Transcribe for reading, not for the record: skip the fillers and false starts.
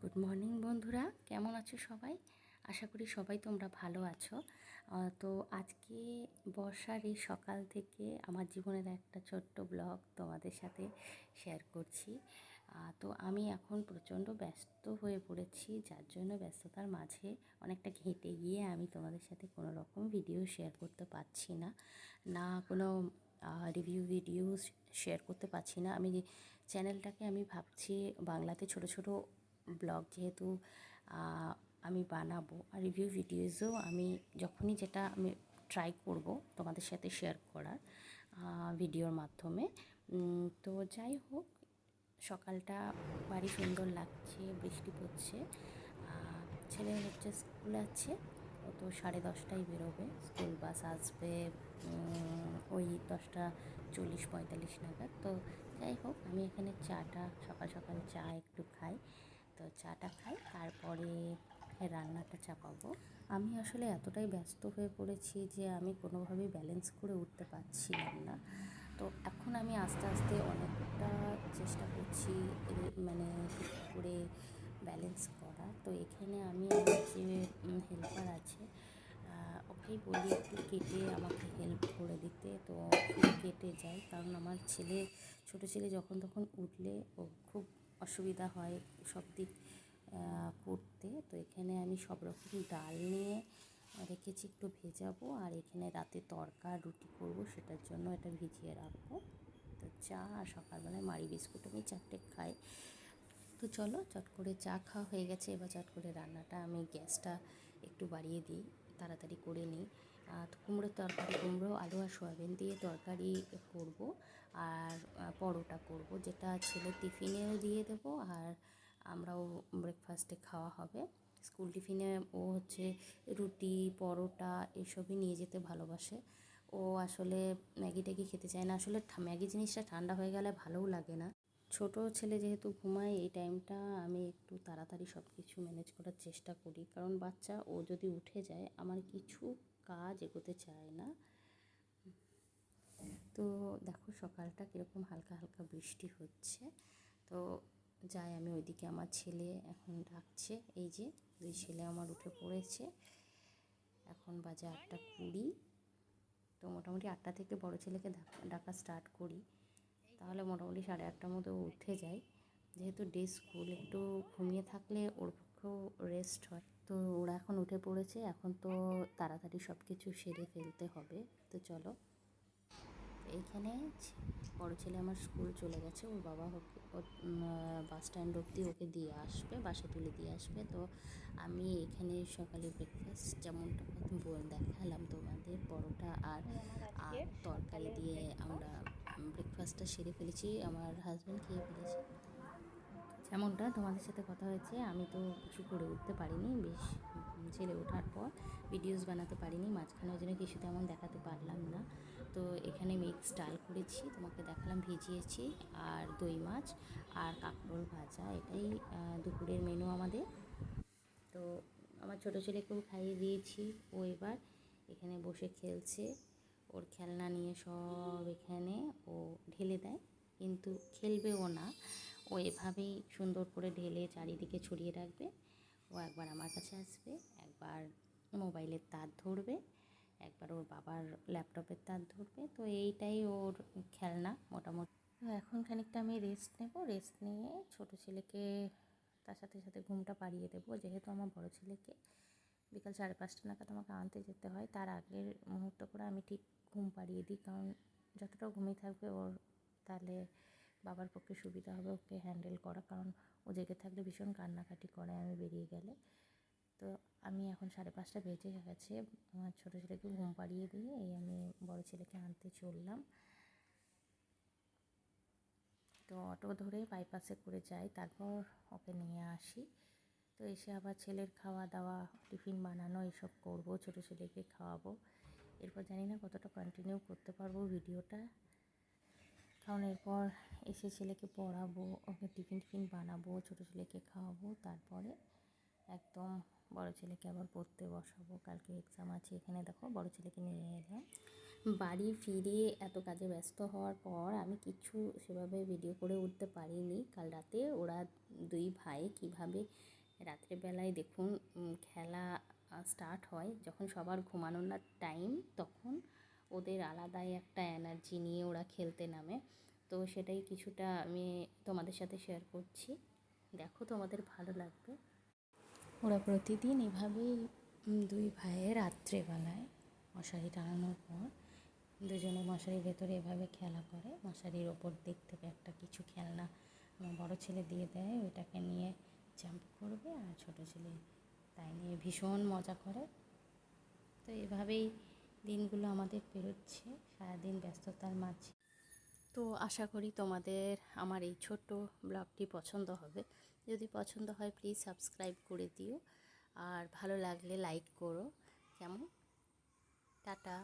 Good morning বন্ধুরা, কেমন আছো সবাই? আশা করি সবাই তোমরা ভালো আছো। তো আজকে বর্ষার এই সকাল থেকে আমার জীবনের একটা ছোট্ট ব্লগ তোমাদের সাথে শেয়ার করছি। তো আমি এখন প্রচণ্ড ব্যস্ত হয়ে পড়েছি, যার জন্য ব্যস্ততার মাঝে অনেকটা ঘেঁটে গিয়ে আমি তোমাদের সাথে কোনো রকম ভিডিও শেয়ার করতে পারছি না, না কোনো রিভিউ ভিডিও শেয়ার করতে পারছি না। চ্যানেলটাকে আমি ভাবছি বাংলাতে ছোট ছোট ব্লগ যেহেতু আমি বানাবো, আর রিভিউ ভিডিওসও আমি যখনই যেটা আমি ট্রাই করব তোমাদের সাথে শেয়ার করার ভিডিওর মাধ্যমে। তো যাই হোক, সকালটা ভারী সুন্দর লাগছে, বৃষ্টি পড়ছে। ছেলে হচ্ছে স্কুল আছে, ও তো 10:30টায় বেরোবে, স্কুল বাস আসবে ওই 10:40-45 নাগাদ। তো যাই হোক, আমি এখানে চাটা সকাল সকাল চা একটু খাই, তো চাটা খাই, তারপরে রান্নাটা চাপাবো। আমি আসলে এতটাই ব্যস্ত হয়ে পড়েছি যে আমি কোনোভাবেই ব্যালেন্স করে উঠতে পারছিলাম না। তো এখন আমি আস্তে আস্তে অনেকটা চেষ্টা করছি মানে ঠিক করে ব্যালেন্স করা। তো এখানে আমি আমার যে হেল্পার আছে, ওকেই বলি একটু কেটে আমাকে হেল্প করে দিতে, তো কেটে যায়, কারণ আমার ছোটো ছেলে যখন তখন উঠলে ও খুব অসুবিধা হয় সব দিক করতে। তো এখানে আমি সব রকম ডাল নিয়ে রেখেছি, একটু ভেজাবো, আর এখানে রাতে তড়কা রুটি করব, সেটার জন্য এটা ভিজিয়ে রাখবো। তো চা আর সকালবেলায় মাড়ি বিস্কুট আমি 4টে খাই। তো চলো, চট করে চা খাওয়া হয়ে গেছে, এবার চট করে রান্নাটা আমি গ্যাসটা একটু বাড়িয়ে দিই, তাড়াতাড়ি করে নিই। তো কুমড়োর তরকারি, কুমড়ো আলু আর সয়াবিন দিয়ে তরকারি করব, আর পরোটা করব, যেটা ছেলের টিফিনেও দিয়ে দেবো, আর আমরাও ব্রেকফাস্টে খাওয়া হবে। স্কুল টিফিনে ও হচ্ছে রুটি পরোটা এসবই নিয়ে যেতে ভালোবাসে। ও আসলে ম্যাগি ট্যাগি খেতে চায় না, আসলে ম্যাগি জিনিসটা ঠান্ডা হয়ে গেলে ভালোও লাগে না। ছোট ছেলে যেহেতু ঘুমায়, এই টাইমটা আমি একটু তাড়াতাড়ি সব কিছু ম্যানেজ করার চেষ্টা করি, কারণ বাচ্চা ও যদি উঠে যায় আমার কিছু কাজ এগোতে চায় না। তো দেখো সকালটা কীরকম হালকা হালকা বৃষ্টি হচ্ছে। তো যাই আমি ওইদিকে, আমার ছেলে এখন ডাকছে, এই যে 2 ছেলে আমার উঠে পড়েছে। এখন বাজে 8:20। তো মোটামুটি 8টা থেকে বড় ছেলেকে ডাকা স্টার্ট করি, তাহলে মোটামুটি 8:30টার মধ্যে উঠে যায়। যেহেতু ডে স্কুল, একটু ঘুমিয়ে থাকলে ওর পক্ষেও রেস্ট হয়। তো ওরা এখন উঠে পড়েছে, এখন তো তাড়াতাড়ি সব কিছু সেরে ফেলতে হবে। তো চলো, এইখানে বড় ছেলে আমার স্কুল চলে গেছে, ওর বাবা বাস স্ট্যান্ড অবধি ওকে দিয়ে আসবে, বাসে তুলে দিয়ে আসবে। তো আমি এখানে সকালে ব্রেকফাস্ট যেমনটা দেখালাম তোমাদের, পরোটা আর তরকারি দিয়ে আমরা ব্রেকফাস্টটা সেরে ফেলেছি, আমার হাজব্যান্ড খেয়ে ফেলেছে। যেমনটা তোমাদের সাথে কথা হয়েছে, আমি তো কিছু করে উঠতে পারিনি, বেশ ছেলে ওঠার পর ভিডিওস বানাতে পারিনি, মাঝখানে ওই জন্য কিছু তেমন দেখাতে পারলাম না। তো এখানে মিক্স ডাল করেছি, তোমাকে দেখালাম, ভিজিয়েছি, আর দই মাছ আর কাঁকরোল ভাজা, এটাই দুপুরের মেনু আমাদের। তো আমার ছোটো ছেলেকেও খাইয়ে দিয়েছি, ও এবার এখানে বসে খেলছে, ওর খেলনা নিয়ে সব এখানে ও ঢেলে দেয়, কিন্তু খেলবেও না, ও এভাবেই সুন্দর করে ঢেলে চারিদিকে ছড়িয়ে রাখবে। ও একবার আমার কাছে আসবে, একবার মোবাইলের তার ধরবে, একবার ওর বাবার ল্যাপটপের তার ধরবে। তো এইটাই ওর খেলনা মোটামুটি। তো এখন খানিকটা আমি রেস্ট নেব, রেস্ট নিয়ে ছোটো ছেলেকে তার সাথে সাথে ঘুমটা পাড়িয়ে দেবো, যেহেতু আমার বড় ছেলেকে বিকাল 5:30 নাগাদ আমাকে আনতে যেতে হয়, তার আগের মুহূর্ত করে আমি ঠিক ঘুম পাড়িয়ে দিই, কারণ যতটা ঘুমিয়ে থাকবে ওর তাহলে বাবার পক্ষে সুবিধা হবে ওকে হ্যান্ডেল করা, কারণ ও জেগে থাকলে ভীষণ কান্নাকাটি করে আমি বেরিয়ে গেলে। তো আমি এখন 5:30 বেজে গেছে, আমার ছোটো ছেলেকে ঘুম পাড়িয়ে দিয়ে এই আমি বড় ছেলেকে আনতে চললাম। তো অটো ধরে বাইপাসে করে যাই, তারপর ওকে নিয়ে আসি। তো এসে আবার ছেলের খাওয়া দাওয়া, টিফিন বানানো এসব করব, ছোটো ছেলেকে খাওয়াবো। এরপর জানি না কতটা কন্টিনিউ করতে পারবো ভিডিওটা, কারণ এরপর এসে ছেলেকে পড়াবো, ওকে টিফিন বানাবো, ছোটো ছেলেকে খাওয়াবো, তারপরে একদম বড় ছেলেকে আবার পড়তে বসাবো, কালকে এক্সাম আছে। এখানে দেখো বড় ছেলেকে নিয়ে এলাম, বাড়ি ফিরে এত কাজে ব্যস্ত হওয়ার পর আমি কিছু সেভাবে ভিডিও করে উঠতে পারিনি। কাল রাতে ওরা দুই ভাই কীভাবে রাত্রেবেলায় দেখুন খেলা স্টার্ট হয় যখন সবার ঘুমানোর না টাইম, তখন ওদের আলাদাই একটা এনার্জি নিয়ে ওরা খেলতে নামে। তো সেটাই কিছুটা আমি তোমাদের সাথে শেয়ার করছি, দেখো তোমাদের ভালো লাগবে। ওরা প্রতিদিন এভাবেই দুই ভাইয়ের রাত্রেবেলায় মশারি টানানোর পর দুজনে মশারির ভেতরে এভাবে খেলা করে। মশারির ওপর দিক থেকে একটা কিছু খেলনা আমার বড়ো ছেলে দিয়ে দেয়, ওইটাকে নিয়ে জাম্প করবে, আর ছোটো ছেলে তাই নিয়ে ভীষণ মজা করে। তো এভাবেই দিনগুলো আমাদের পেরোচ্ছে সারাদিন ব্যস্ততার মাঝে। তো আশা করি তোমাদের আমার এই ছোট্ট ব্লগটি পছন্দ হবে। যদি পছন্দ হয় প্লিজ সাবস্ক্রাইব করে দিও, আর ভালো লাগলে লাইক করো। কেমন? টাটা।